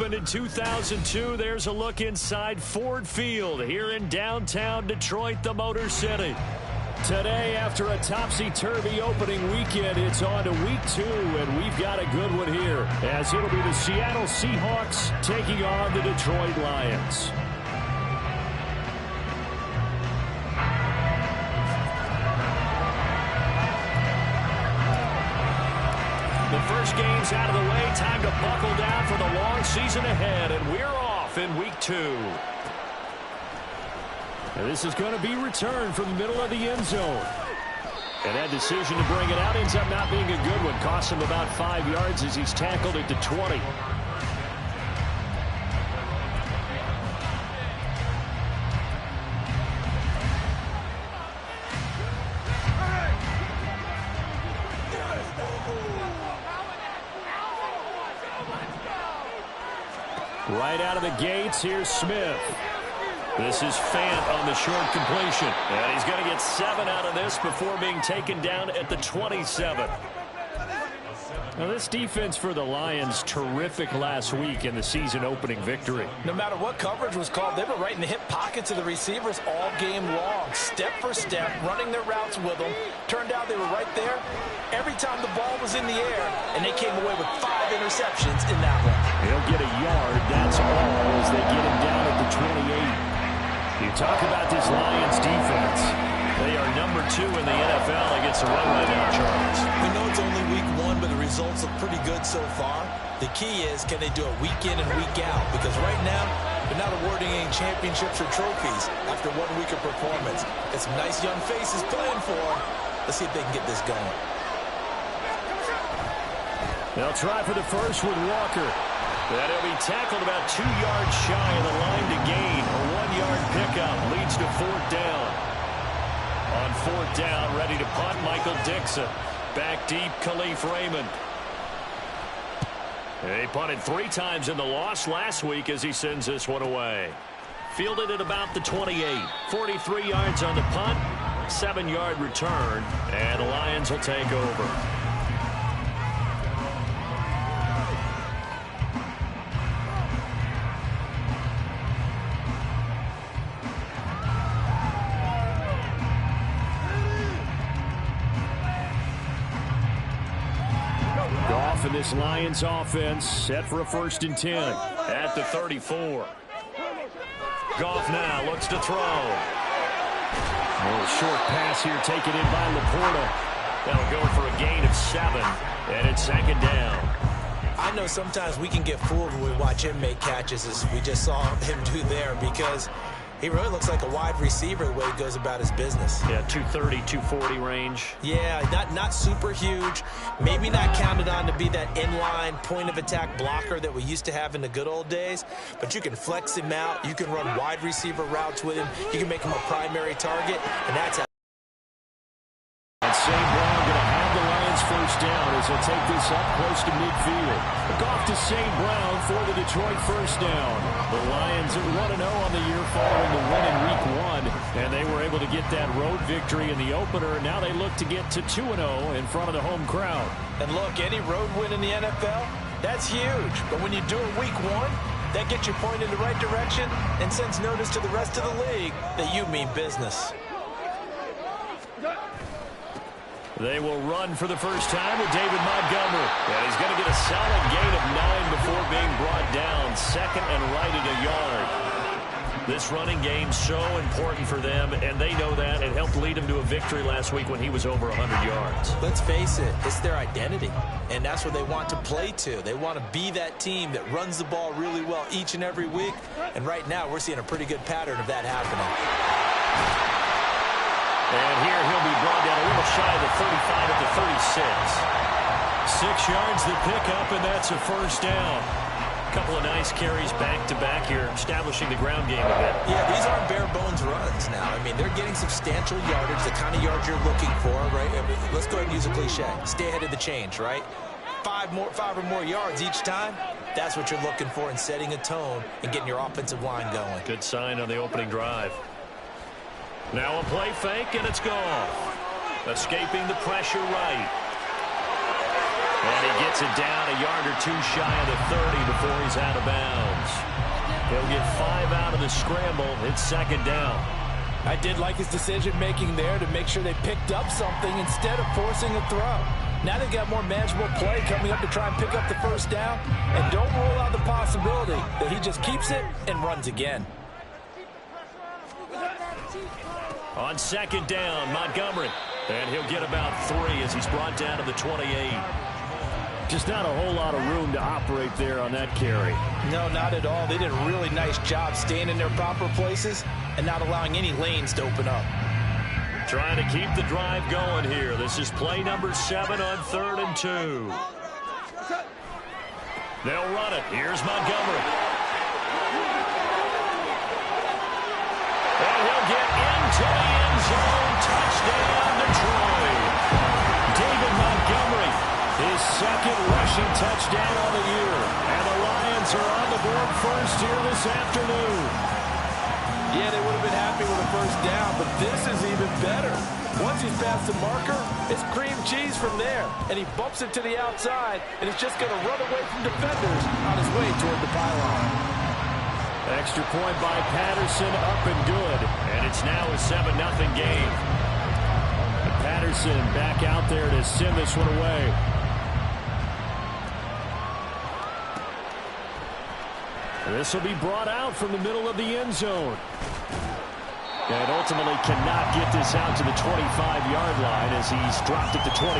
In 2002, there's a look inside Ford Field here in downtown Detroit, the Motor City. Today, after a topsy-turvy opening weekend, it's on to week 2, and we've got a good one here, as it'll be the Seattle Seahawks taking on the Detroit Lions. The first game's out of the way. Time to buckle down for the long season ahead, and we're off in week 2. And this is going to be returned from the middle of the end zone. And that decision to bring it out ends up not being a good one. Costs him about 5 yards as he's tackled at the 20. Right out of the gates, here's Smith. This is Fant on the short completion. And he's going to get 7 out of this before being taken down at the 27. Now, this defense for the Lions, terrific last week in the season-opening victory. No matter what coverage was called, they were right in the hip pockets of the receivers all game long. Step for step, running their routes with them. Turned out they were right there every time the ball was in the air, and they came away with 5 interceptions in that one. He'll get a yard, that's all, as they get him down at the 28. You talk about this Lions defense. They are number 2 in the NFL against the run right now, Charles. We know it's only week 1, but the results look pretty good so far. The key is, can they do it week in and week out? Because right now, they're not awarding any championships or trophies after 1 week of performance. Got some nice young faces playing for them. Let's see if they can get this going. They'll try for the first with Walker. That'll be tackled about 2 yards shy of the line to gain. A 1-yard pickup leads to 4th down. On 4th down, ready to punt, Michael Dixon. Back deep, Khalif Raymond. He punted 3 times in the loss last week as he sends this one away. Fielded at about the 28. 43 yards on the punt, 7-yard return, and the Lions will take over. And this Lions offense set for a 1st and 10 at the 34. Goff now looks to throw. A little short pass here taken in by Laporta. That'll go for a gain of 7, and it's 2nd down. I know sometimes we can get fooled when we watch him make catches, as we just saw him do there, because he really looks like a wide receiver the way he goes about his business. Yeah, 230, 240 range. Yeah, not super huge. Maybe not counted on to be that inline point-of-attack blocker that we used to have in the good old days. But you can flex him out. You can run wide receiver routes with him. You can make him a primary target, and that's how. And St. Brown going to have the Lions 1st down as they'll take this up close to midfield. Off to St. Brown for the Detroit 1st down. The Lions are 1-0 on the year following the win in week 1, and they were able to get that road victory in the opener. Now they look to get to 2-0 in front of the home crowd. And look, any road win in the NFL, that's huge. But when you do it week 1, that gets you pointed in the right direction and sends notice to the rest of the league that you mean business. They will run for the first time with David Montgomery. And he's going to get a solid gain of 9 before being brought down. 2nd and right at a yard. This running game's so important for them, and they know that. It helped lead them to a victory last week when he was over 100 yards. Let's face it, it's their identity, and that's what they want to play to. They want to be that team that runs the ball really well each and every week, and right now we're seeing a pretty good pattern of that happening. And here he'll be brought down a little shy of the 35 at the 36. 6 yards the pickup, and that's a 1st down. A couple of nice carries back-to-back here, establishing the ground game a bit. Yeah, these aren't bare-bones runs now. I mean, they're getting substantial yardage, the kind of yards you're looking for, right? I mean, let's go ahead and use a cliche. Stay ahead of the change, right? 5 or more yards each time. That's what you're looking for in setting a tone and getting your offensive line going. Good sign on the opening drive. Now a play fake, and it's gone. Escaping the pressure right. And he gets it down a yard or two shy of the 30 before he's out of bounds. He'll get 5 out of the scramble. It's second down. I did like his decision-making there to make sure they picked up something instead of forcing a throw. Now they've got more manageable play coming up to try and pick up the first down. And don't rule out the possibility that he just keeps it and runs again. On second down, Montgomery. And he'll get about 3 as he's brought down to the 28. Just not a whole lot of room to operate there on that carry. No, not at all. They did a really nice job staying in their proper places and not allowing any lanes to open up. Trying to keep the drive going here. This is play number 7 on 3rd and 2. They'll run it. Here's Montgomery. And he'll get into the end zone. Touchdown, Detroit. David Montgomery, his second rushing touchdown on the year. And the Lions are on the board first here this afternoon. Yeah, they would have been happy with a first down, but this is even better. Once he's past the marker, it's cream cheese from there. And he bumps it to the outside, and he's just going to run away from defenders on his way toward the pylon. Extra point by Patterson, up and good. And it's now a 7-0 game. And Patterson back out there to send this one away. This will be brought out from the middle of the end zone. And ultimately cannot get this out to the 25-yard line as he's dropped at the 23.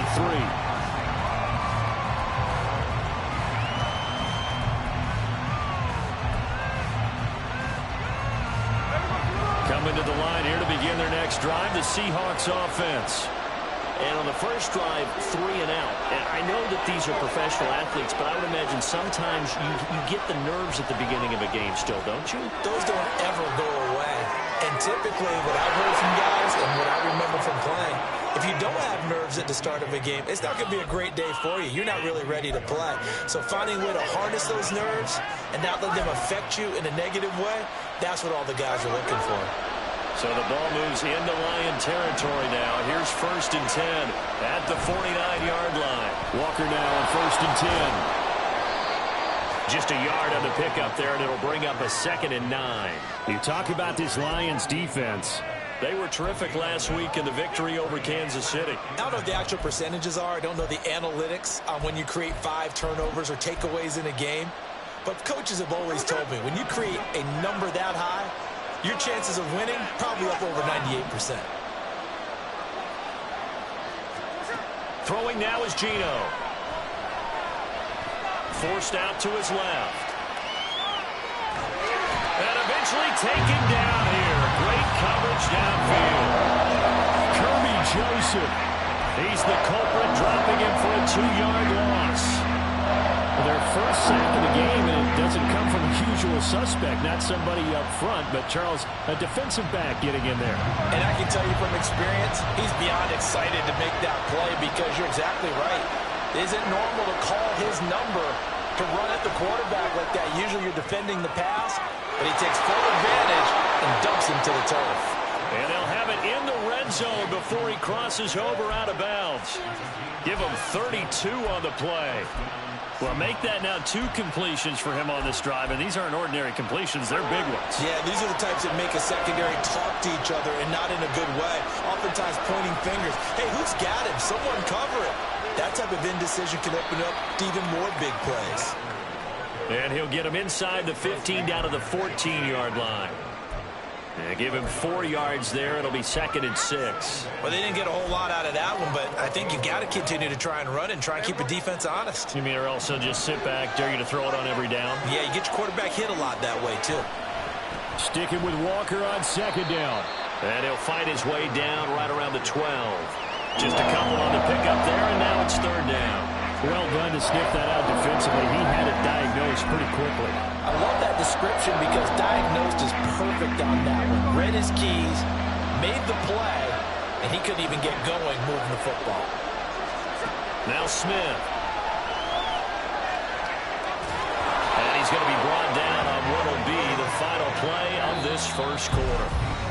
Coming to the line here to begin their next drive, the Seahawks offense. And on the first drive, 3 and out. And I know that these are professional athletes, but I would imagine sometimes you get the nerves at the beginning of a game still, don't you? Those don't ever go away. And typically, what I've heard from guys and what I remember from playing, if you don't have nerves at the start of a game, it's not going to be a great day for you. You're not really ready to play. So finding a way to harness those nerves and not let them affect you in a negative way, that's what all the guys are looking for. So the ball moves into Lion territory now. Here's 1st and 10 at the 49-yard line. Walker now on 1st and 10. Just a yard on the pickup there, and it'll bring up a 2nd and 9. You talk about this Lions defense. They were terrific last week in the victory over Kansas City. I don't know what the actual percentages are. I don't know the analytics on when you create 5 turnovers or takeaways in a game. But coaches have always told me, when you create a number that high, your chances of winning probably up over 98%. Throwing now is Geno. Forced out to his left. And eventually taken down here. Great coverage downfield. Kirby Joseph. He's the culprit, dropping him for a 2-yard loss. Their first sack of the game, and it doesn't come from a usual suspect, not somebody up front, but Charles, a defensive back getting in there. And I can tell you from experience, he's beyond excited to make that play because you're exactly right. It isn't normal to call his number to run at the quarterback like that. Usually you're defending the pass, but he takes full advantage and dumps him to the turf. And they'll have it in the red zone before he crosses over out of bounds. Give him 32 on the play. Well, make that now 2 completions for him on this drive, and these aren't ordinary completions. They're big ones. Yeah, these are the types that make a secondary talk to each other and not in a good way. Oftentimes pointing fingers. Hey, who's got him? Someone cover it. That type of indecision can open up to even more big plays. And he'll get him inside the 15 down to the 14-yard line. And give him 4 yards there. It'll be 2nd and 6. Well, they didn't get a whole lot out of that one, but I think you got to continue to try and run and try and keep a defense honest. You mean or else he'll just sit back, dare you to throw it on every down? Yeah, you get your quarterback hit a lot that way, too. Sticking with Walker on 2nd down. And he'll fight his way down right around the 12. Just a couple on the pickup there, and now it's 3rd down. Well done to sniff that out defensively. He had it diagnosed pretty quickly. I love that description because diagnosed is perfect on that one. Read his keys, made the play, and he couldn't even get going moving the football. Now Smith. And he's going to be brought down on what will be the final play of this first quarter.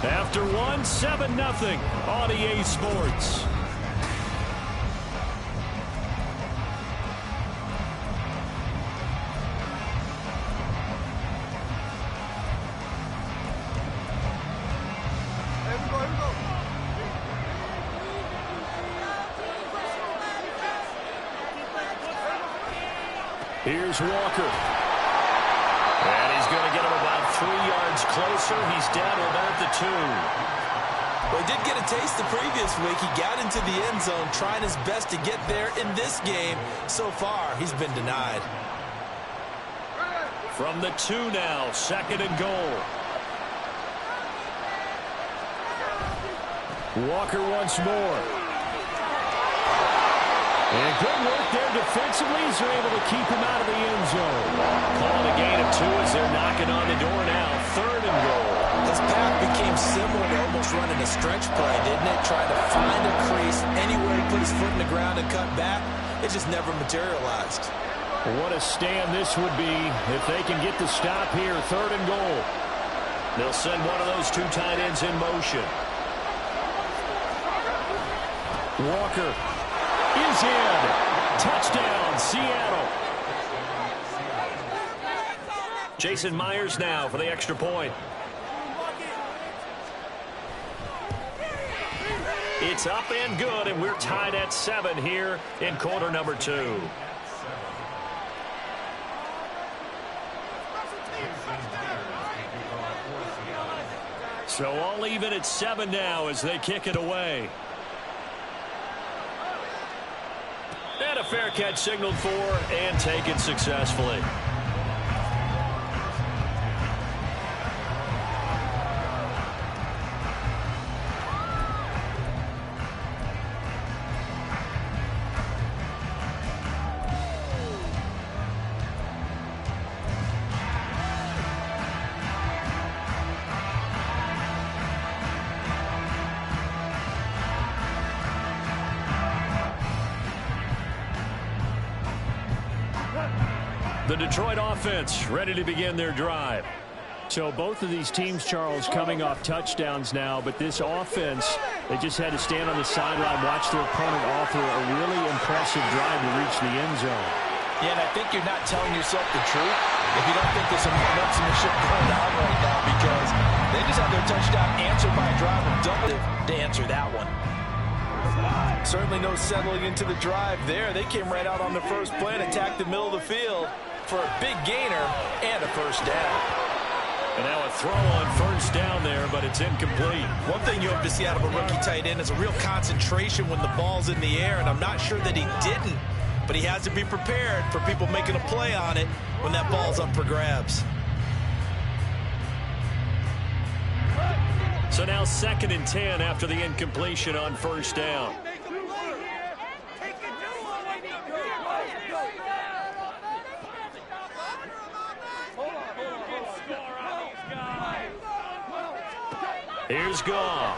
After 7-0 on EA Sports. Here's Walker. And he's going to get him about 3 yards closer. He's down to about the 2. Well, he did get a taste the previous week. He got into the end zone trying his best to get there in this game. So far, he's been denied. From the 2 now, 2nd and goal. Walker once more. And good work there defensively as they're able to keep him out of the end zone. Calling a gain of 2 as they're knocking on the door now. 3rd and goal. This pass became similar to almost running a stretch play, didn't it? Trying to find a crease anywhere to put his foot in the ground and cut back. It just never materialized. What a stand this would be if they can get the stop here. 3rd and goal. They'll send one of those 2 tight ends in motion. Walker is in. Touchdown, Seattle. Jason Myers now for the extra point. It's up and good, and we're tied at 7 here in quarter number 2. So all even at 7 now as they kick it away. And a fair catch signaled for and taken successfully. The Detroit offense ready to begin their drive. So both of these teams, Charles, coming off touchdowns now, but this offense, they just had to stand on the sideline, watch their opponent offer a really impressive drive to reach the end zone. Yeah, and I think you're not telling yourself the truth if you don't think there's some one-upsmanship going on right now, because they just had their touchdown answered by a drive of double to answer that one. Certainly no settling into the drive there. They came right out on the first play and attacked the middle of the field for a big gainer and a first down. And now a throw on first down there, but it's incomplete. One thing you hope to see out of a rookie tight end is a real concentration when the ball's in the air, and I'm not sure that he didn't, but he has to be prepared for people making a play on it when that ball's up for grabs. So now 2nd and 10 after the incompletion on first down. Here's Goff.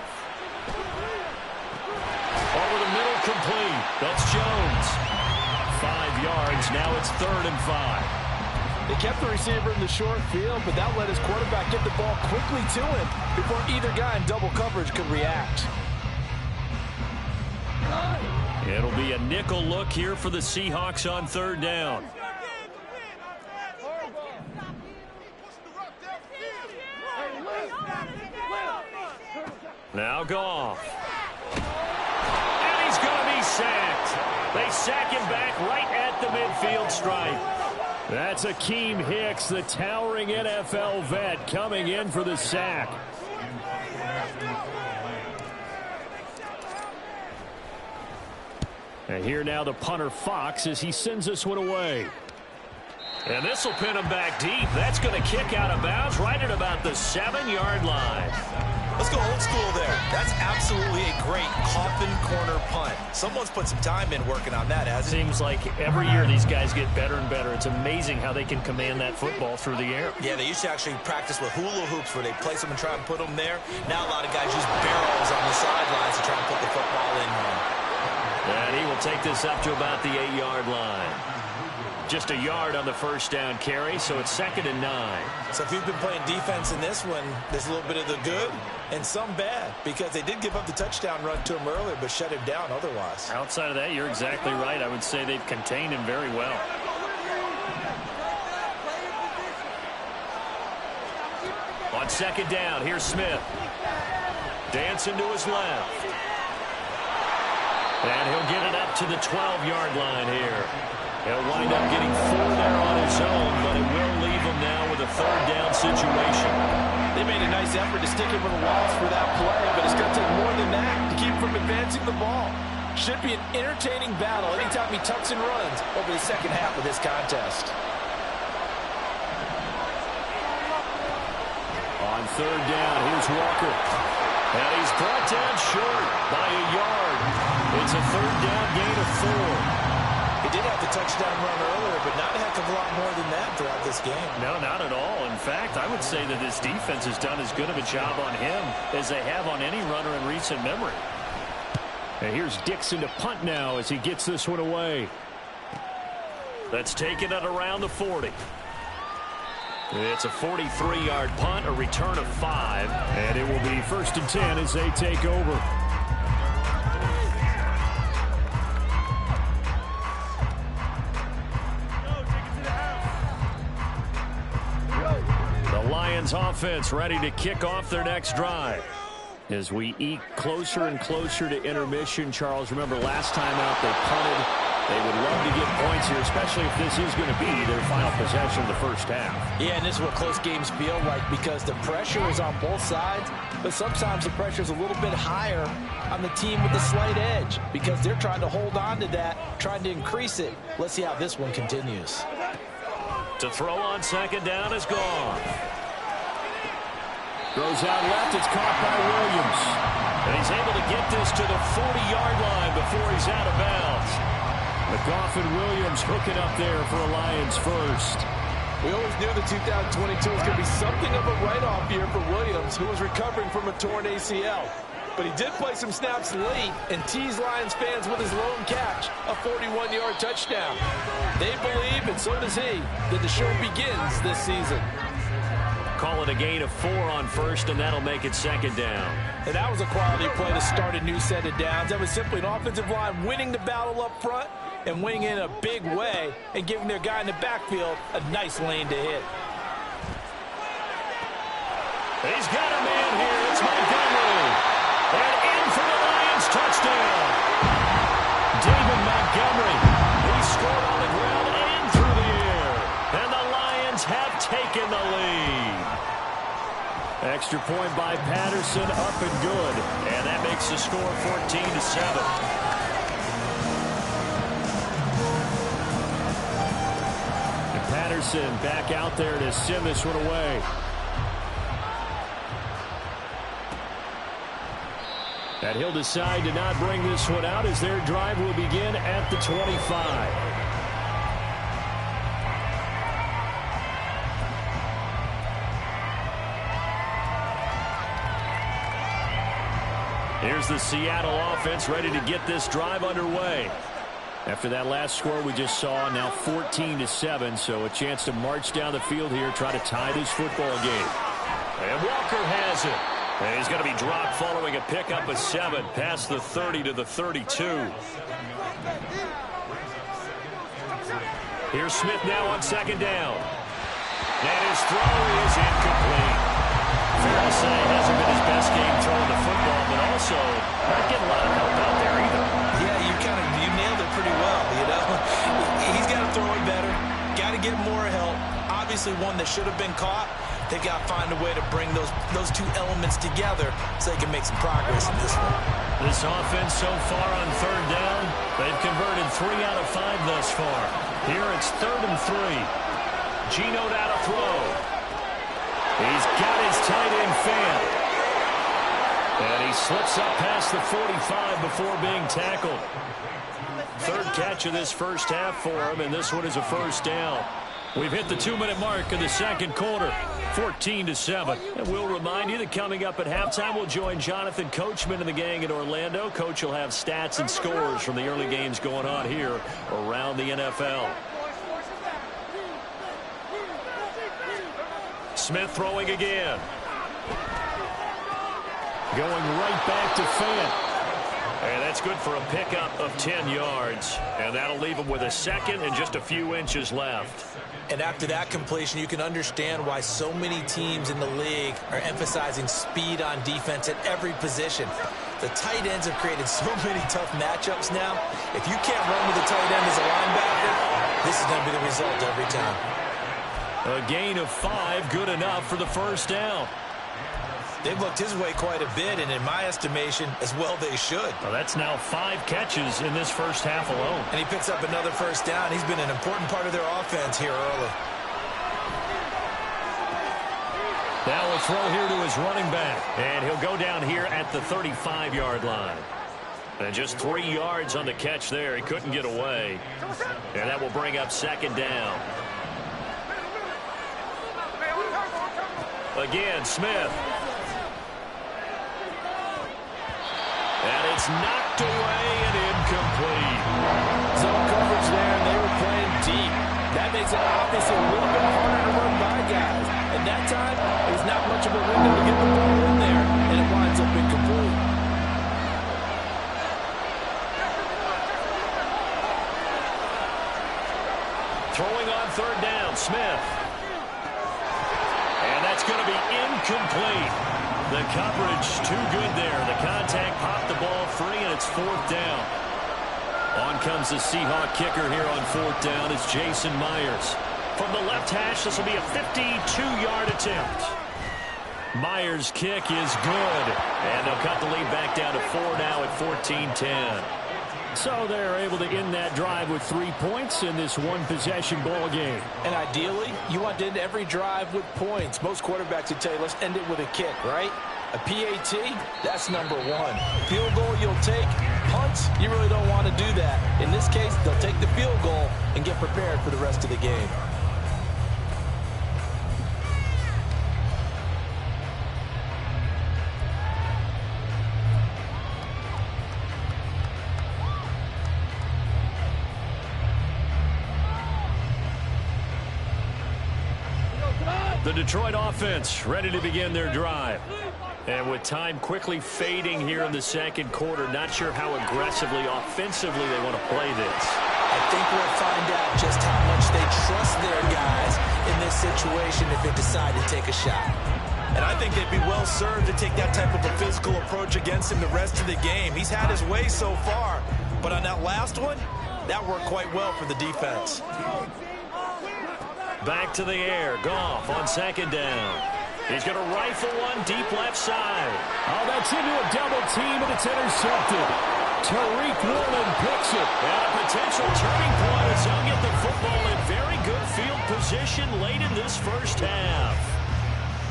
Over the middle, complete. That's Jones. 5 yards. Now it's 3rd and 5. They kept the receiver in the short field, but that let his quarterback get the ball quickly to him before either guy in double coverage could react. It'll be a nickel look here for the Seahawks on 3rd down. Now Goff. And he's going to be sacked. They sack him back right at the midfield stripe. That's Akeem Hicks, the towering NFL vet, coming in for the sack. And here now the punter Fox as he sends this one away. And this will pin him back deep. That's going to kick out of bounds right at about the 7-yard line. Let's go old school there. That's absolutely a great coffin corner punt. Someone's put some time in working on that, hasn't it? Seems like every year these guys get better and better. It's amazing how they can command that football through the air. Yeah, they used to actually practice with hula hoops where they place them and try and put them there. Now a lot of guys use barrels on the sidelines to try and put the football in. And he will take this up to about the 8-yard line. Just a yard on the first down carry, so it's 2nd and 9. So if you've been playing defense in this one, there's a little bit of the good and some bad, because they did give up the touchdown run to him earlier, but shut him down otherwise. Outside of that, you're exactly right. I would say they've contained him very well. On 2nd down, here's Smith. Dancing to his left. And he'll get it up to the 12-yard line here. He'll wind up getting 4 there on his own, but it will leave him now with a 3rd down situation. They made a nice effort to stick him with a loss for that play, but it's going to take more than that to keep him from advancing the ball. Should be an entertaining battle anytime he tucks and runs over the second half of this contest. On 3rd down, here's Walker. And he's brought down short by a yard. It's a 3rd down gain of 4. He did have the touchdown run earlier, but not a heck of a lot more than that throughout this game. No, not at all. In fact, I would say that this defense has done as good of a job on him as they have on any runner in recent memory. And here's Dixon to punt now as he gets this one away. Let's take it at around the 40. It's a 43-yard punt, a return of 5. And it will be 1st and 10 as they take over. Lions offense ready to kick off their next drive. As we eke closer and closer to intermission, Charles, remember last time out they punted. They would love to get points here, especially if this is going to be their final possession of the first half. Yeah, and this is what close games feel like because the pressure is on both sides, but sometimes the pressure is a little bit higher on the team with the slight edge because they're trying to hold on to that, trying to increase it. Let's see how this one continues. To throw on 2nd down is gone. Throws out left. It's caught by Williams. And he's able to get this to the 40-yard line before he's out of bounds. McGough and Williams hooking up there for a Lions first. We always knew the 2022 was going to be something of a write-off year for Williams, who was recovering from a torn ACL. But he did play some snaps late and teased Lions fans with his lone catch, a 41-yard touchdown. They believe, and so does he, that the show begins this season. Call it a gain of 4 on 1st, and that'll make it 2nd down. And that was a quality play to start a new set of downs. That was simply an offensive line winning the battle up front and winning in a big way and giving their guy in the backfield a nice lane to hit. He's got a man here. It's Montgomery. And in for the Lions touchdown. David Montgomery. He scored on the ground and through the air. And the Lions have taken the lead. Extra point by Patterson, up and good. And that makes the score 14-7. Patterson back out there to send this one away. And he'll decide to not bring this one out as their drive will begin at the 25. Here's the Seattle offense ready to get this drive underway. After that last score we just saw, now 14-7, so a chance to march down the field here, try to tie this football game. And Walker has it. And he's going to be dropped following a pickup of 7 past the 30 to the 32. Here's Smith now on 2nd down. And his throw is incomplete. Fair to say, hasn't been his best game throwing the football, but also not getting a lot of help out there either. Yeah, you nailed it pretty well, you know. He's got to throw it better. Got to get more help. Obviously one that should have been caught. They've got to find a way to bring those two elements together so they can make some progress in this one. This offense so far on 3rd down, they've converted 3 out of 5 thus far. Here it's 3rd and 3. Geno out of throw. He's got his tight end fan. And he slips up past the 45 before being tackled. 3rd catch of this first half for him, and this one is a 1st down. We've hit the 2-minute mark of the 2nd quarter, 14-7. And we'll remind you that coming up at halftime, we'll join Jonathan Coachman and the gang in Orlando. Coach will have stats and scores from the early games going on here around the NFL. Smith throwing again. Going right back to Fant. And that's good for a pickup of 10 yards. And that'll leave him with a 2nd and just a few inches left. And after that completion, you can understand why so many teams in the league are emphasizing speed on defense at every position. The tight ends have created so many tough matchups now. If you can't run with a tight end as a linebacker, This is going to be the result every time. A gain of 5, good enough for the first down. They've looked his way quite a bit, and in my estimation, as well they should. Well, that's now 5 catches in this first half alone. And he picks up another first down. He's been an important part of their offense here early. Now a throw here to his running back. And he'll go down here at the 35-yard line. And just 3 yards on the catch there. He couldn't get away. And that will bring up second down. Again, Smith. And it's knocked away and incomplete. Zone coverage there, and they were playing deep. That makes it obviously a little bit harder to run by guys. And that time, there's not much of a window to get the ball in there, and it winds up incomplete. Throwing on third down, Smith. And that's going to be incomplete. The coverage too good there. The contact popped the ball free, and it's fourth down. On comes the Seahawk kicker here on fourth down. It's Jason Myers. From the left hash, this will be a 52-yard attempt. Myers' kick is good. And they'll cut the lead back down to 4 now at 14-10. So they're able to end that drive with 3 points in this one-possession ball game. And ideally, you want to end every drive with points. Most quarterbacks would tell you, let's end it with a kick, right? A PAT, that's number 1. Field goal you'll take. Punts, you really don't want to do that. In this case, they'll take the field goal and get prepared for the rest of the game. The Detroit offense ready to begin their drive. And with time quickly fading here in the second quarter, not sure how aggressively, offensively they want to play this. I think we'll find out just how much they trust their guys in this situation if they decide to take a shot. And I think they'd be well served to take that type of a physical approach against him the rest of the game. He's had his way so far, but on that last one, that worked quite well for the defense. Back to the air. Goff on second down. He's going to rifle one deep left side. Oh, that's into a double team, and it's intercepted. Tariq Woolen picks it. And a potential turning point as he'll get the football in very good field position late in this first half.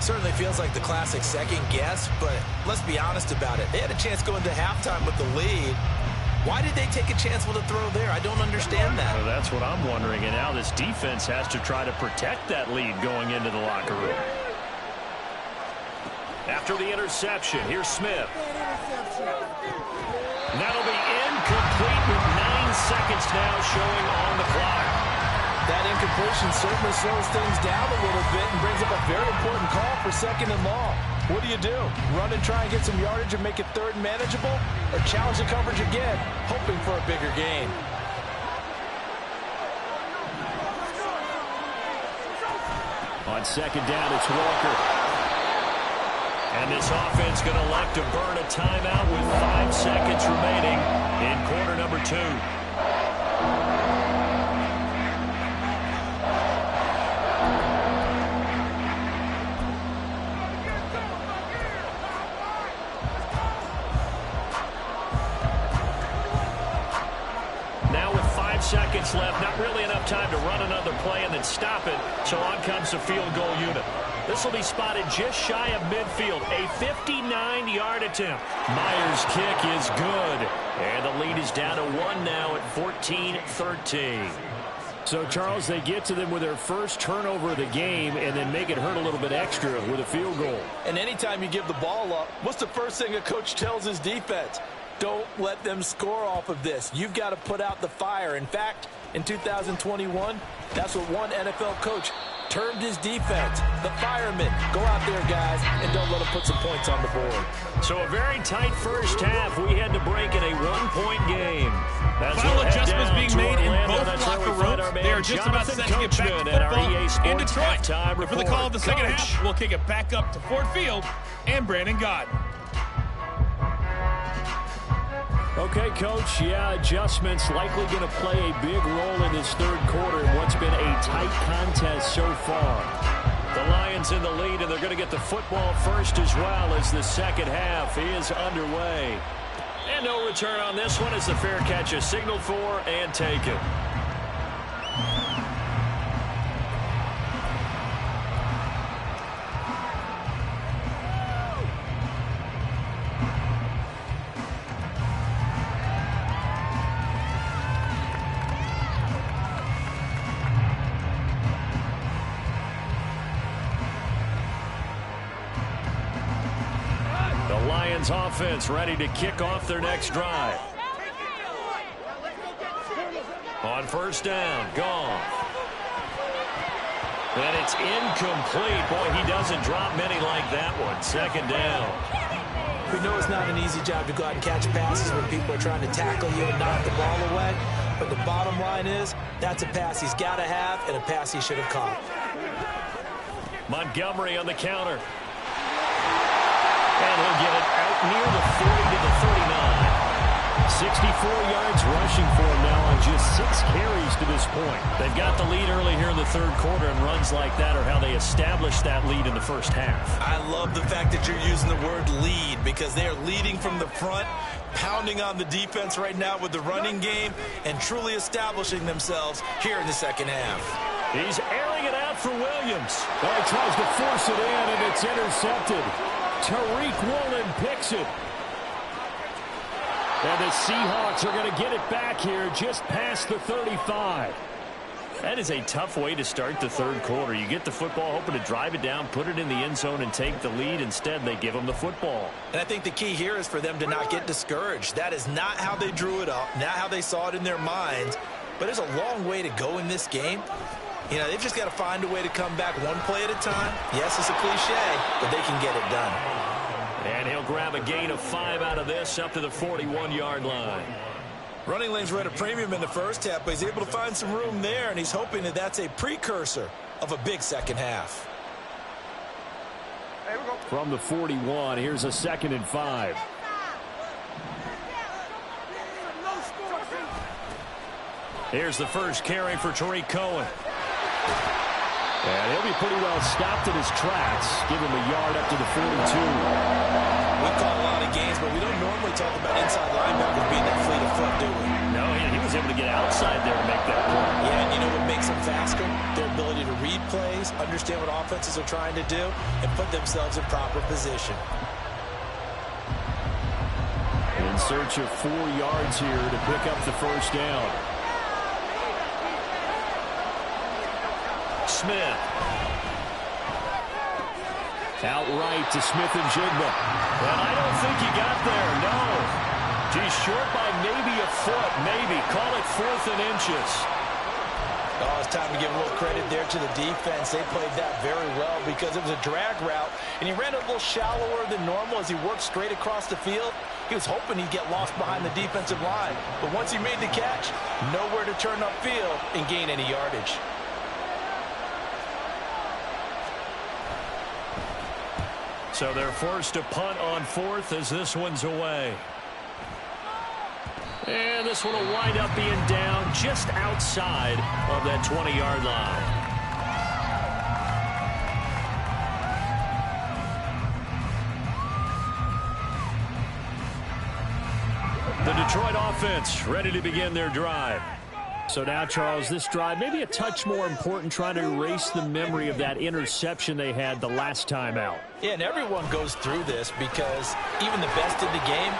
Certainly feels like the classic second guess, but let's be honest about it. They had a chance going into halftime with the lead. Why did they take a chance with a throw there? I don't understand that. Well, that's what I'm wondering, and now this defense has to try to protect that lead going into the locker room. After the interception, here's Smith. That'll be incomplete with 9 seconds now showing on the clock. That incompletion certainly slows things down a little bit and brings up a very important call for second and long. What do? Run and try and get some yardage and make it third and manageable? Or challenge the coverage again, hoping for a bigger gain? On second down, it's Walker. And this offense going to elect to burn a timeout with 5 seconds remaining in quarter number 2. Seconds left, not really enough time to run another play and then stop it, so on comes the field goal unit. This will be spotted just shy of midfield, a 59-yard attempt. Myers' kick is good, and the lead is down to 1 now at 14-13. So, Charles, they get to them with their first turnover of the game and then make it hurt a little bit extra with a field goal. And anytime you give the ball up, what's the first thing a coach tells his defense? Don't let them score off of this. You've got to put out the fire. In fact, in 2021, that's what one NFL coach termed his defense, the firemen. Go out there, guys, and don't let them put some points on the board. So a very tight first half. We had to break in a 1-point game. Final adjustments being made in both locker rooms. They are just about setting it back to football in Detroit. And for the call of the second half, we'll kick it back up to Ford Field and Brandon Gott. Okay, Coach, yeah, adjustments likely going to play a big role in this third quarter in what's been a tight contest so far. The Lions in the lead, and they're going to get the football first as well as the second half is underway. And no return on this one as the fair catch is signaled for and taken. Offense ready to kick off their next drive. On first down, gone. And it's incomplete. Boy, he doesn't drop many like that one. Second down. We know it's not an easy job to go out and catch passes when people are trying to tackle you and knock the ball away. But the bottom line is, that's a pass he's got to have and a pass he should have caught. Montgomery on the counter. And he'll get it out near the 40 to the 39. 64 yards rushing for him now on just 6 carries to this point. They've got the lead early here in the third quarter, and runs like that are how they established that lead in the first half. I love the fact that you're using the word lead because they are leading from the front, pounding on the defense right now with the running game, and truly establishing themselves here in the second half. He's airing it out for Williams. Well, he tries to force it in, and it's intercepted. Tariq Woolen picks it. And the Seahawks are going to get it back here just past the 35. That is a tough way to start the third quarter. You get the football, hoping to drive it down, put it in the end zone, and take the lead. Instead, they give them the football. And I think the key here is for them to not get discouraged. That is not how they drew it up, not how they saw it in their minds. But there's a long way to go in this game. You know, they've just got to find a way to come back one play at a time. Yes, it's a cliche, but they can get it done. And he'll grab a gain of 5 out of this up to the 41-yard line. Running lanes were at a premium in the first half, but he's able to find some room there, and he's hoping that that's a precursor of a big second half. From the 41, here's a 2nd and 5. Here's the first carry for Tariq Cohen. And he'll be pretty well stopped in his tracks. Give him a yard up to the 42. We call a lot of games, but we don't normally talk about inside linebackers being that fleet of foot, do we? No, he was able to get outside there to make that play. Yeah, and you know what makes them faster? Their ability to read plays, understand what offenses are trying to do, and put themselves in proper position. In search of 4 yards here to pick up the first down. Smith. Outright to Smith and Jigba. Well, I don't think he got there, no. He's short by maybe a foot, maybe. Call it 4th and inches. Oh, it's time to give a little credit there to the defense. They played that very well because it was a drag route, and he ran a little shallower than normal as he worked straight across the field. He was hoping he'd get lost behind the defensive line, but once he made the catch, nowhere to turn upfield and gain any yardage. So they're forced to punt on 4th as this one's away. And this one will wind up being down just outside of that 20-yard line. The Detroit offense ready to begin their drive. So now, Charles, this drive maybe a touch more important, trying to erase the memory of that interception they had the last time out. Yeah, and everyone goes through this because even the best in the game,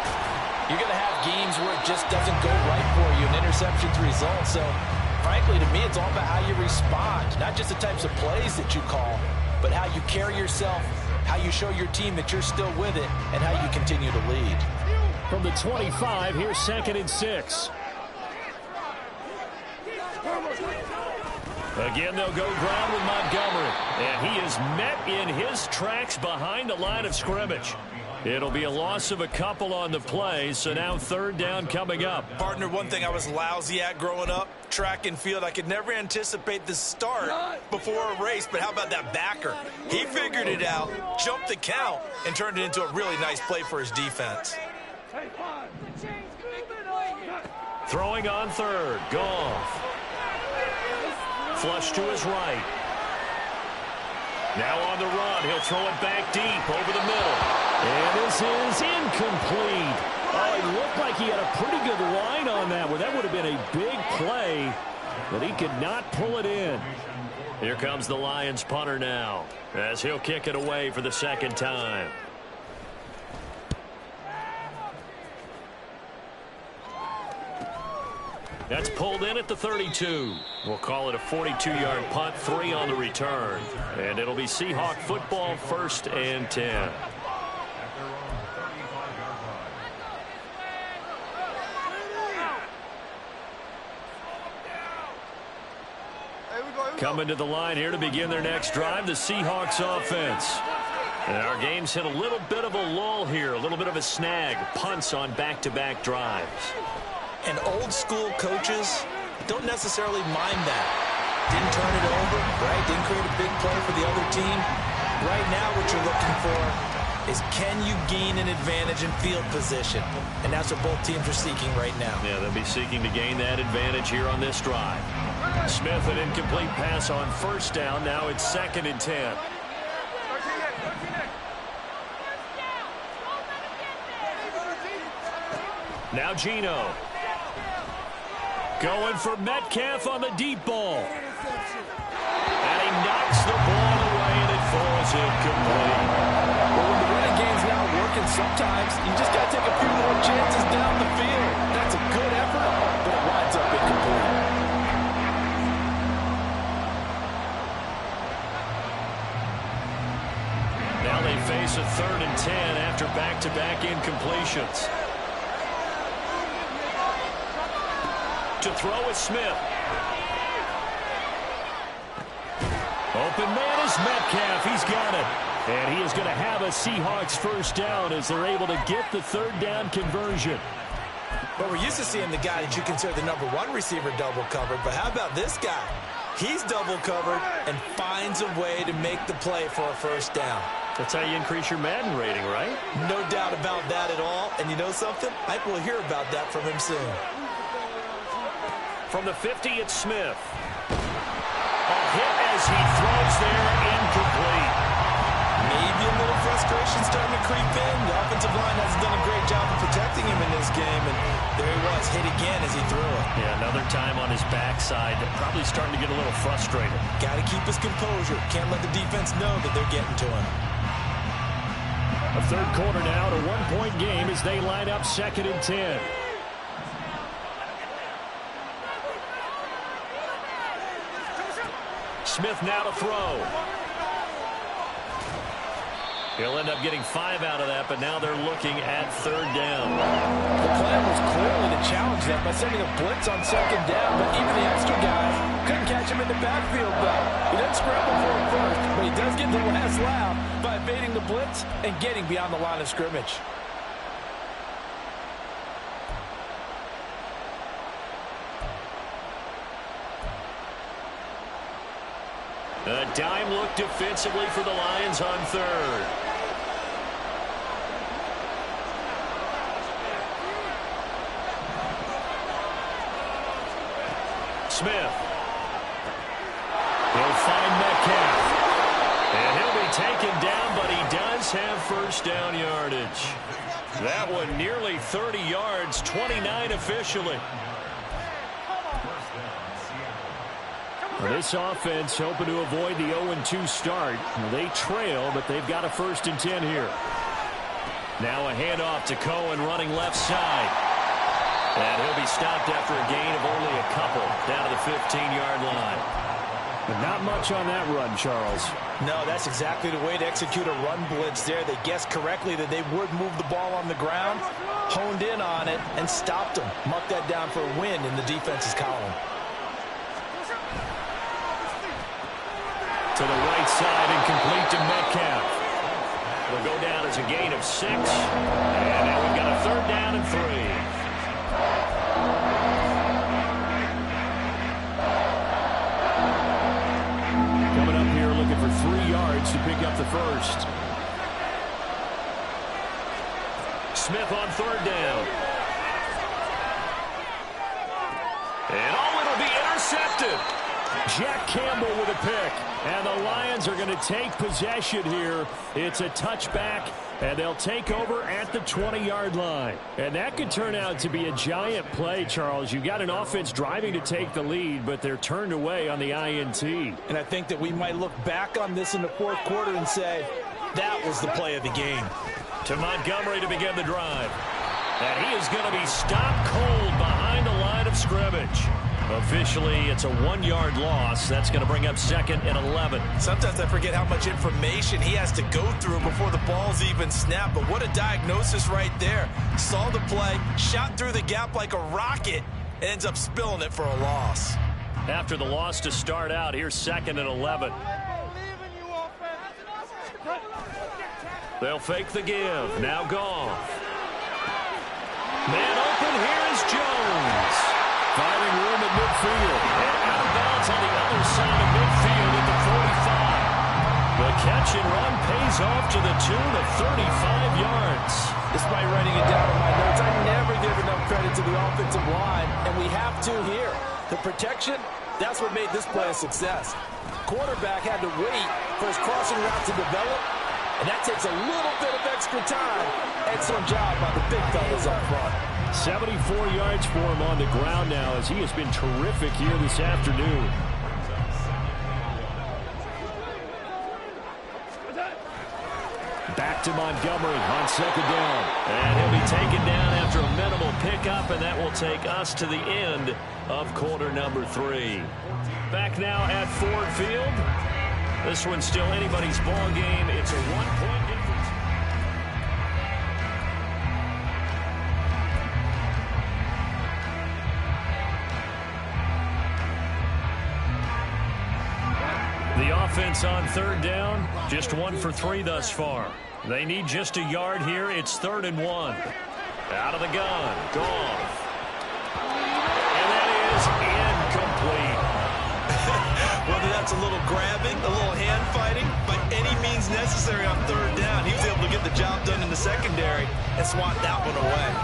you're going to have games where it just doesn't go right for you, and interceptions result. So, frankly, to me, it's all about how you respond, not just the types of plays that you call, but how you carry yourself, how you show your team that you're still with it, and how you continue to lead. From the 25, here's 2nd and 6. Again, they'll go ground with Montgomery. And he is met in his tracks behind the line of scrimmage. It'll be a loss of a couple on the play, so now 3rd down coming up. Partner, one thing I was lousy at growing up, track and field, I could never anticipate the start before a race, but how about that backer? He figured it out, jumped the count, and turned it into a really nice play for his defense. Throwing on third. Goff. Flush to his right. Now on the run. He'll throw it back deep over the middle. And this is incomplete. Oh, it looked like he had a pretty good line on that one. That would have been a big play, but he could not pull it in. Here comes the Lions punter now, as he'll kick it away for the second time. That's pulled in at the 32. We'll call it a 42-yard punt, 3 on the return. And it'll be Seahawk football, 1st and 10. Coming to the line here to begin their next drive, the Seahawks offense. And our game's hit a little bit of a lull here, a little bit of a snag. Punts on back-to-back drives. And old-school coaches don't necessarily mind that. Didn't turn it over, right? Didn't create a big play for the other team. Right now what you're looking for is, can you gain an advantage in field position? And that's what both teams are seeking right now. Yeah, they'll be seeking to gain that advantage here on this drive. Smith, an incomplete pass on first down. Now it's 2nd and 10. Now Geno. Going for Metcalf on the deep ball. And he knocks the ball away, and it falls incomplete. Well, when the running game's not working, sometimes you just got to take a few more chances down the field. That's a good effort, but it winds up incomplete. Now they face a 3rd and 10 after back-to-back incompletions. To throw is Smith. Open man is Metcalf. He's got it. And he is going to have a Seahawks first down as they're able to get the 3rd down conversion. Well, we're used to seeing the guy that you consider the #1 receiver double covered, but how about this guy? He's double covered and finds a way to make the play for a first down. That's how you increase your Madden rating, right? No doubt about that at all. And you know something? I think we'll hear about that from him soon. From the 50, it's Smith. A hit as he throws there, incomplete. Maybe a little frustration starting to creep in. The offensive line hasn't done a great job of protecting him in this game, and there he was, hit again as he threw it. Yeah, another time on his backside, probably starting to get a little frustrated. Got to keep his composure. Can't let the defense know that they're getting to him. A third quarter now, a 1-point game as they line up 2nd and 10. Smith now to throw. He'll end up getting 5 out of that, but now they're looking at 3rd down. The plan was clearly to challenge them by sending a blitz on 2nd down, but even the extra guys couldn't catch him in the backfield, though. He doesn't scramble for him first, but he does get the last laugh by evading the blitz and getting beyond the line of scrimmage. A dime look defensively for the Lions on 3rd. Smith. He'll find Metcalf. And he'll be taken down, but he does have first down yardage. That one nearly 30 yards, 29 officially. Well, this offense hoping to avoid the 0-2 start. They trail, but they've got a 1st and 10 here. Now a handoff to Cohen running left side. And he'll be stopped after a gain of only a couple down to the 15-yard line. But not much on that run, Charles. No, that's exactly the way to execute a run blitz there. They guessed correctly that they would move the ball on the ground, honed in on it, and stopped them. Marked that down for a win in the defense's column. To the right side and complete to Metcalf. It'll go down as a gain of 6. And now we've got a 3rd down and 3. Coming up here looking for 3 yards to pick up the 1st. Smith on 3rd down. And it'll be intercepted. Jack Campbell with a pick. And the Lions are going to take possession here. It's a touchback, and they'll take over at the 20-yard line. And that could turn out to be a giant play, Charles. You've got an offense driving to take the lead, but they're turned away on the INT. And I think that we might look back on this in the fourth quarter and say, that was the play of the game. To Montgomery to begin the drive. And he is going to be stopped cold behind the line of scrimmage. Officially, it's a 1-yard loss. That's going to bring up 2nd and 11. Sometimes I forget how much information he has to go through before the ball's even snapped. But what a diagnosis right there. Saw the play, shot through the gap like a rocket, and ends up spilling it for a loss. After the loss to start out, here's 2nd and 11. They'll fake the give. Now Goff. Man open, here is Jones. Finding room at midfield. And out of bounds on the other side of midfield at the 45. The catch and run pays off to the tune of 35 yards. Despite writing it down in my notes, I never give enough credit to the offensive line, and we have to here. The protection, that's what made this play a success. Quarterback had to wait for his crossing route to develop, and that takes a little bit of extra time. Excellent job by the big fellas up front. 74 yards for him on the ground now, as he has been terrific here this afternoon. Back to Montgomery on 2nd down. And he'll be taken down after a minimal pickup, and that will take us to the end of quarter number 3. Back now at Ford Field. This one's still anybody's ball game. It's a 1-point difference. The offense on 3rd down, just 1 for 3 thus far. They need just a yard here. It's 3rd and 1. Out of the gun, Goff. And that is incomplete. Whether that's a little grabbing, a little hand fighting, by any means necessary on 3rd down, he was able to get the job done in the secondary and swat that one away.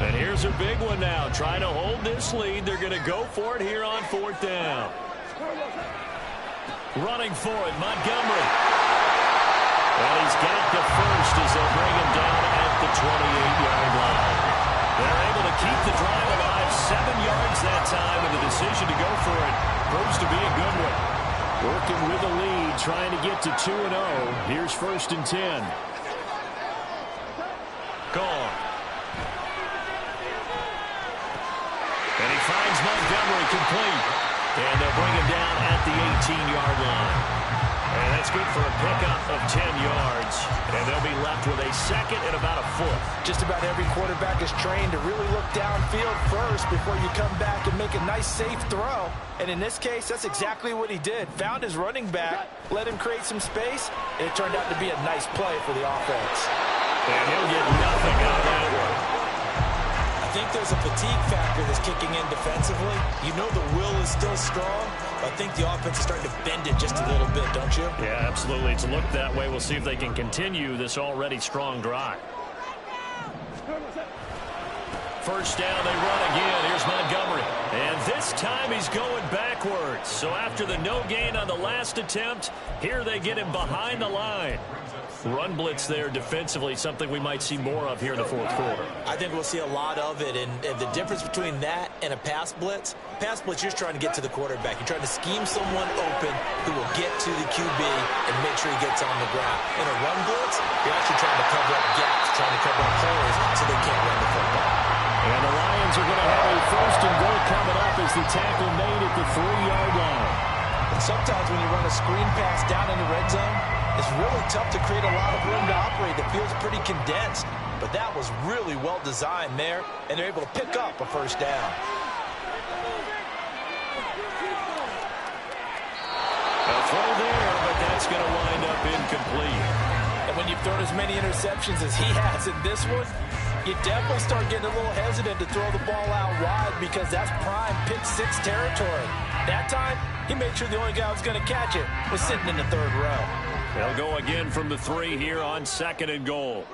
And here's a big one now. Trying to hold this lead. They're going to go for it here on 4th down. Running for it, Montgomery. And he's got the first as they bring him down at the 28-yard line. They're able to keep the drive alive. 7 yards that time, and the decision to go for it proves to be a good one. Working with the lead, trying to get to 2-0. Here's 1st and 10. Gone. And he finds Montgomery complete. And they'll bring him down at the 18-yard line. And that's good for a pickup of 10 yards. And they'll be left with a 2nd and about a foot. Just about every quarterback is trained to really look downfield first before you come back and make a nice, safe throw. And in this case, that's exactly what he did. Found his running back, let him create some space, and it turned out to be a nice play for the offense. And he'll get nothing out of that one. I think there's a fatigue factor that's kicking in defensively. You know the will is still strong, but I think the offense is starting to bend it just a little bit, don't you? Yeah, absolutely. It's looked that way. We'll see if they can continue this already strong drive. 1st down, they run again. Here's Montgomery. And this time he's going backwards. So after the no gain on the last attempt, here they get him behind the line. Run blitz there defensively, something we might see more of here in the 4th quarter. I think we'll see a lot of it, and the difference between that and a pass blitz, you're just trying to get to the quarterback. You're trying to scheme someone open who will get to the QB and make sure he gets on the ground. In a run blitz, you're actually trying to cover up gaps, trying to cover up holes so they can't run the football. And the Lions are going to have a 1st and goal coming up as the tackle made at the 3-yard line. And sometimes when you run a screen pass down in the red zone, it's really tough to create a lot of room to operate. It feels pretty condensed. But that was really well designed there, and they're able to pick up a 1st down. A throw there, but that's going to wind up incomplete. And when you've thrown as many interceptions as he has in this one, you definitely start getting a little hesitant to throw the ball out wide because that's prime pick 6 territory. That time, he made sure the only guy who was going to catch it was sitting in the 3rd row. They'll go again from the 3 here on 2nd and goal.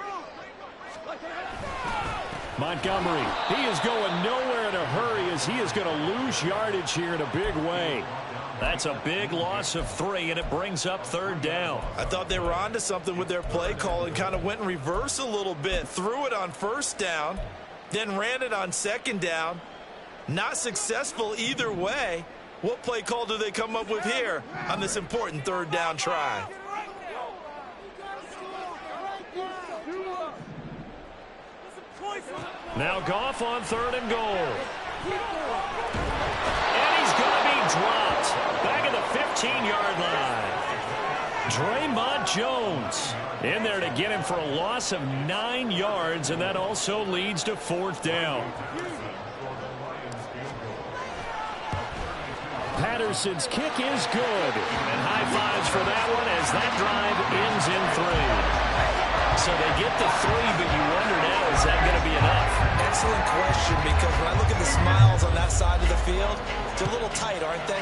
Montgomery, he is going nowhere in a hurry as he is going to lose yardage here in a big way. That's a big loss of 3, and it brings up 3rd down. I thought they were onto something with their play call and kind of went in reverse a little bit. Threw it on 1st down, then ran it on 2nd down. Not successful either way. What play call do they come up with here on this important 3rd down try? Now Goff on 3rd and goal. And he's going to be dropped. Back at the 15-yard line. Draymond Jones in there to get him for a loss of 9 yards, and that also leads to 4th down. Patterson's kick is good. And high fives for that one as that drive ends in 3. So they get the 3, but you wonder now, is that going to be enough? Excellent question, because when I look at the smiles on that side of the field, they're a little tight, aren't they?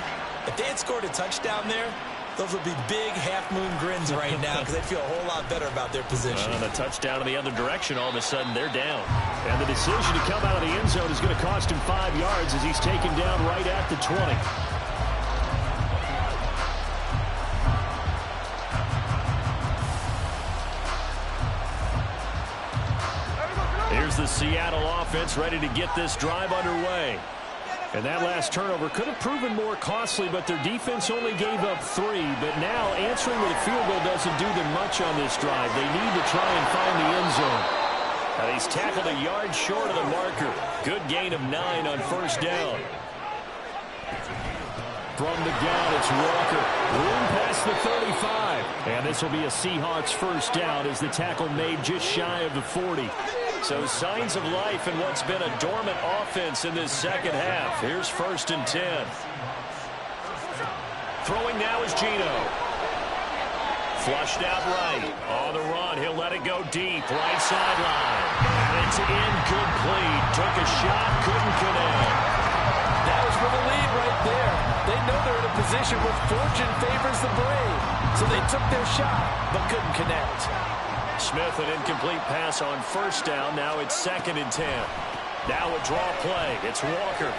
If they had scored a touchdown there, those would be big half-moon grins right now because they'd feel a whole lot better about their position. The touchdown in the other direction, all of a sudden they're down. And the decision to come out of the end zone is going to cost him 5 yards as he's taken down right at the 20. Here's the Seattle offense ready to get this drive underway. And that last turnover could have proven more costly, but their defense only gave up 3. But now answering with a field goal doesn't do them much on this drive. They need to try and find the end zone. And he's tackled a yard short of the marker. Good gain of 9 on 1st down. From the gun, it's Walker. Room past the 35. And this will be a Seahawks 1st down as the tackle made just shy of the 40. So signs of life in what's been a dormant offense in this 2nd half. Here's 1st and 10. Throwing now is Gino. Flushed out right. On the run, he'll let it go deep. Right sideline. And it's incomplete. Took a shot, couldn't connect. That was for the lead right there. They know they're in a position where fortune favors the brave. So they took their shot, but couldn't connect. Smith, an incomplete pass on 1st down. Now it's 2nd and 10. Now a draw play. It's Walker.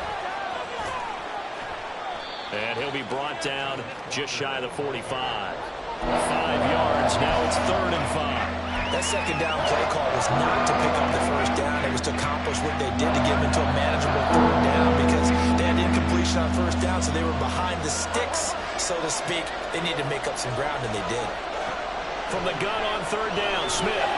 And he'll be brought down just shy of the 45. 5 yards. Now it's 3rd and 5. That 2nd down play call was not to pick up the 1st down. It was to accomplish what they did to get into a manageable 3rd down because they had incompletion on 1st down, so they were behind the sticks, so to speak. They needed to make up some ground, and they did. From the gun on 3rd down, Smith.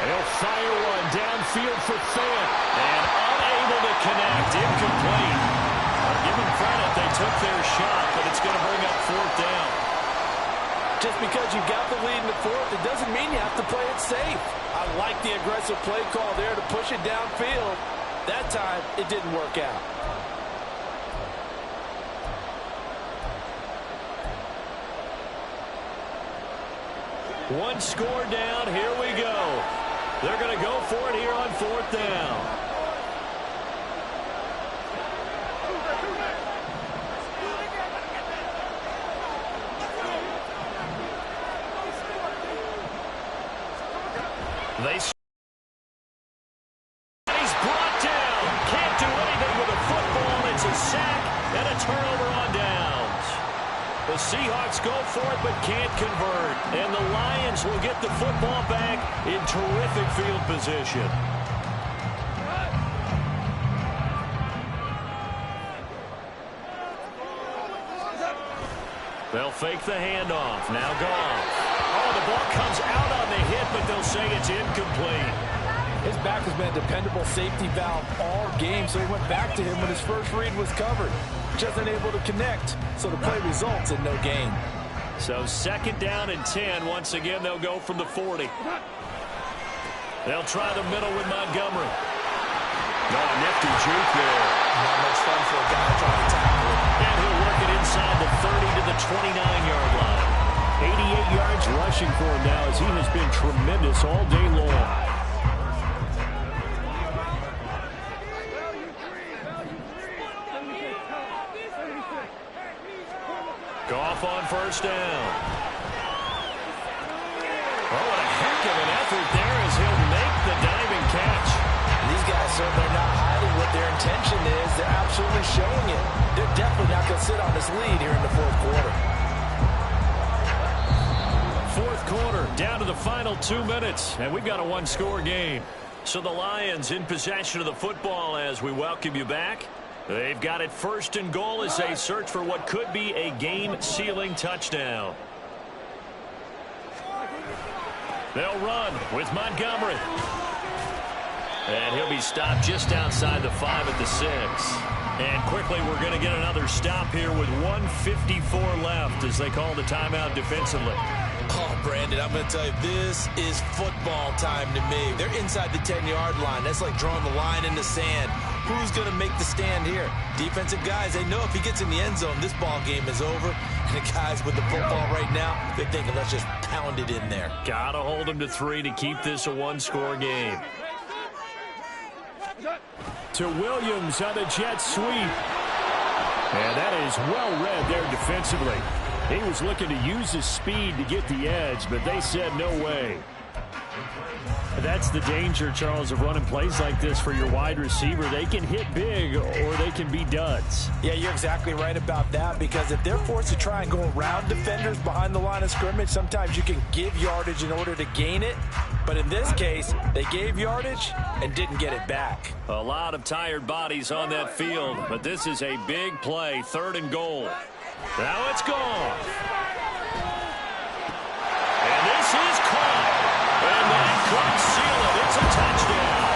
He'll fire one downfield for Fant. And unable to connect. Incomplete. Give them credit. They took their shot, but it's going to bring up 4th down. Just because you got the lead in the 4th, it doesn't mean you have to play it safe. I like the aggressive play call there to push it downfield. That time, it didn't work out. One score down. Here we go. They're going to go for it here on 4th down. He's brought down. Can't do anything with a football. It's a sack and a turnover on downs. The Seahawks go for it but can't convert. And the Lions will get the football back in terrific field position. They'll fake the handoff. Now Goff. Oh, the ball comes out on the hit, but they'll say it's incomplete. His back has been a dependable safety valve all game, so he went back to him when his first read was covered. Just unable to connect, so the play results in no gain. So 2nd down and 10. Once again, they'll go from the 40. They'll try the middle with Montgomery. Oh, nifty juke there. Not much fun for a guy trying to tackle. And he'll work it inside the 30 to the 29-yard line. 88 yards rushing for him now as he has been tremendous all day long. Goff on 1st down. of an effort there as he'll make the diving catch. These guys certainly are not hiding what their intention is. They're absolutely showing it. They're definitely not going to sit on this lead here in the fourth quarter. Fourth quarter, down to the final 2 minutes, and we've got a one-score game. So the Lions in possession of the football as we welcome you back. They've got it first and goal as they search for what could be a game-sealing touchdown. They'll run with Montgomery. And he'll be stopped just outside the 5 at the 6. And quickly we're going to get another stop here with 1:54 left as they call the timeout defensively. Oh, Brandon, I'm going to tell you, this is football time to me. They're inside the 10-yard line. That's like drawing the line in the sand. Who's going to make the stand here? Defensive guys, they know if he gets in the end zone, this ball game is over. And the guys with the football right now, they're thinking, let's just pound it in there. Got to hold them to 3 to keep this a one-score game. To Williams on the jet sweep. And that is well read there defensively. He was looking to use his speed to get the edge, but they said no way. That's the danger, Charles, of running plays like this for your wide receiver. They can hit big or they can be duds. Yeah, you're exactly right about that, because if they're forced to try and go around defenders behind the line of scrimmage, sometimes you can give yardage in order to gain it. But in this case, they gave yardage and didn't get it back. A lot of tired bodies on that field, but this is a big play, 3rd and goal. Now it's gone. And this is caught. And that could seal it. It's a touchdown.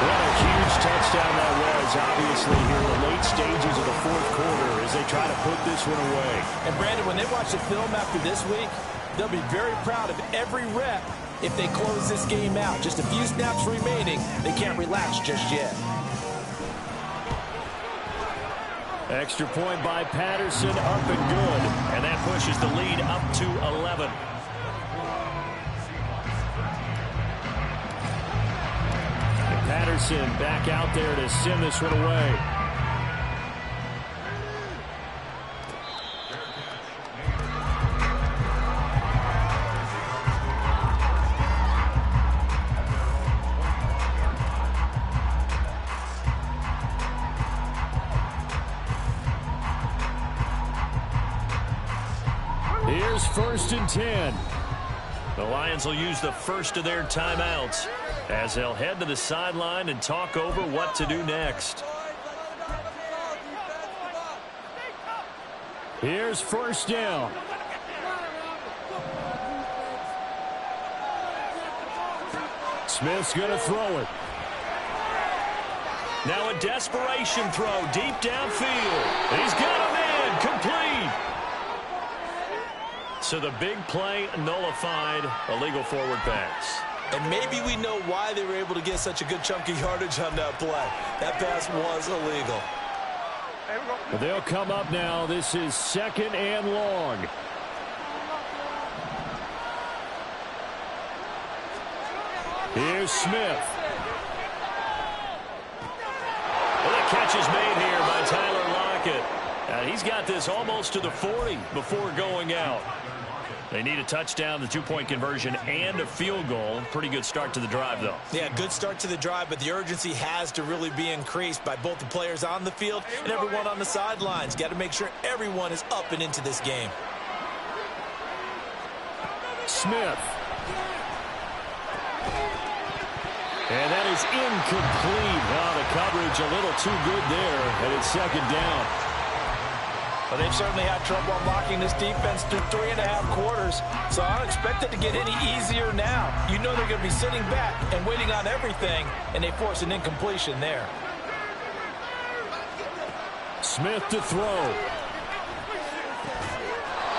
What a huge touchdown that was, obviously, here in the late stages of the fourth quarter as they try to put this one away. And, Brandon, when they watch the film after this week, they'll be very proud of every rep if they close this game out. Just a few snaps remaining. They can't relax just yet. Extra point by Patterson, up and good. And that pushes the lead up to 11. And Patterson back out there to send this one away. Here's 1st and 10. The Lions will use the first of their timeouts as they'll head to the sideline and talk over what to do next. Here's 1st down. Smith's going to throw it. Now a desperation throw deep downfield. He's got a man complete. So the big play nullified, illegal forward pass. And maybe we know why they were able to get such a good chunky yardage on that play. That pass was illegal. But they'll come up now. This is 2nd and long. Here's Smith. Well, the catch is made here by Tyler Lockett. He's got this almost to the 40 before going out. They need a touchdown, the 2-point conversion, and a field goal. Pretty good start to the drive, though. Yeah, good start to the drive, but the urgency has to really be increased by both the players on the field and everyone on the sidelines. Got to make sure everyone is up and into this game. Smith. And that is incomplete. Oh, the coverage a little too good there, and it's 2nd down. But they've certainly had trouble unlocking this defense through 3.5 quarters, so I don't expect it to get any easier now. You know they're going to be sitting back and waiting on everything, and they force an incompletion there. Smith to throw.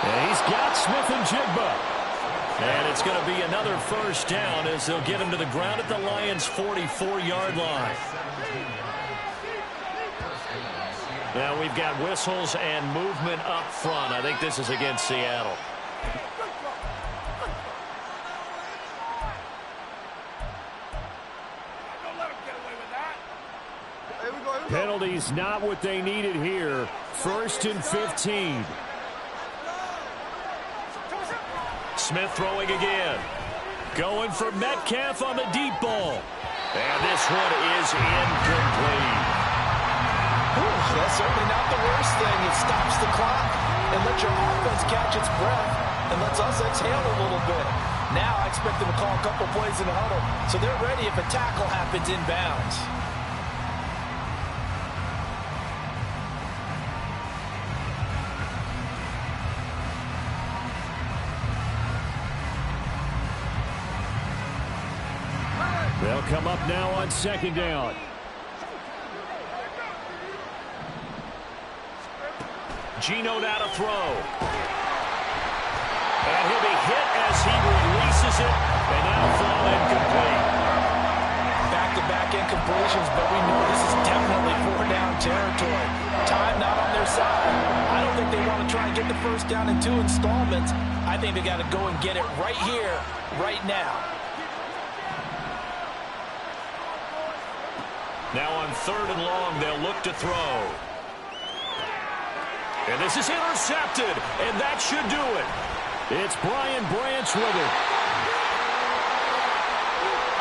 And he's got Smith and Jigba. And it's going to be another 1st down as they'll get him to the ground at the Lions' 44-yard line. Now we've got whistles and movement up front. I think this is against Seattle. Penalties not what they needed here. 1st and 15. Smith throwing again. Going for Metcalf on the deep ball. And this one is incomplete. That's certainly not the worst thing. It stops the clock and lets your offense catch its breath and lets us exhale a little bit. Now I expect them to call a couple plays in the huddle so they're ready if a tackle happens inbounds. They'll come up now on second down. Geno now to throw. And he'll be hit as he releases it. And now thrown incomplete. Back-to-back incompletions, but we know this is definitely four-down territory. Time not on their side. I don't think they want to try and get the first down in 2 installments. I think they got to go and get it right here, right now. Now on 3rd and long, they'll look to throw. And this is intercepted, and that should do it. It's Brian Branch with it.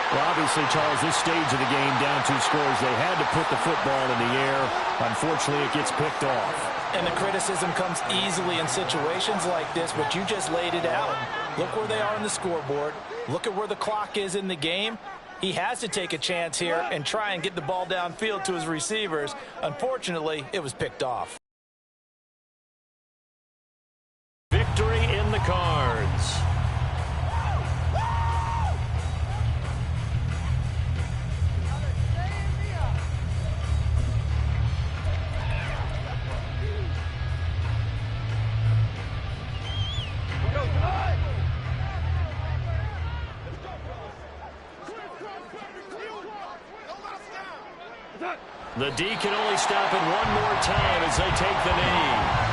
Well, obviously, Charles, this stage of the game, down 2 scores, they had to put the football in the air. Unfortunately, it gets picked off. And the criticism comes easily in situations like this, but you just laid it out. Look where they are on the scoreboard. Look at where the clock is in the game. He has to take a chance here and try and get the ball downfield to his receivers. Unfortunately, it was picked off. Victory in the cards. The D can only stop it one more time as they take the knee.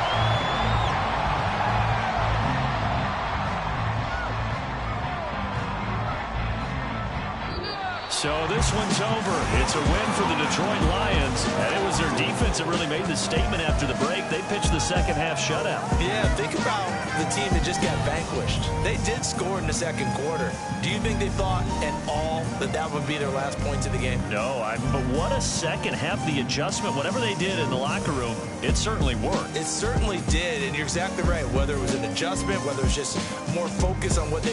So this one's over. It's a win for the Detroit Lions, and it was their defense that really made the statement after the break. They pitched the second half shutout. Yeah, think about the team that just got vanquished. They did score in the second quarter. Do you think they thought at all that that would be their last points of the game? No, but what a second half. The adjustment, whatever they did in the locker room, it certainly worked. It certainly did, and you're exactly right. Whether it was an adjustment, whether it was just more focus on what they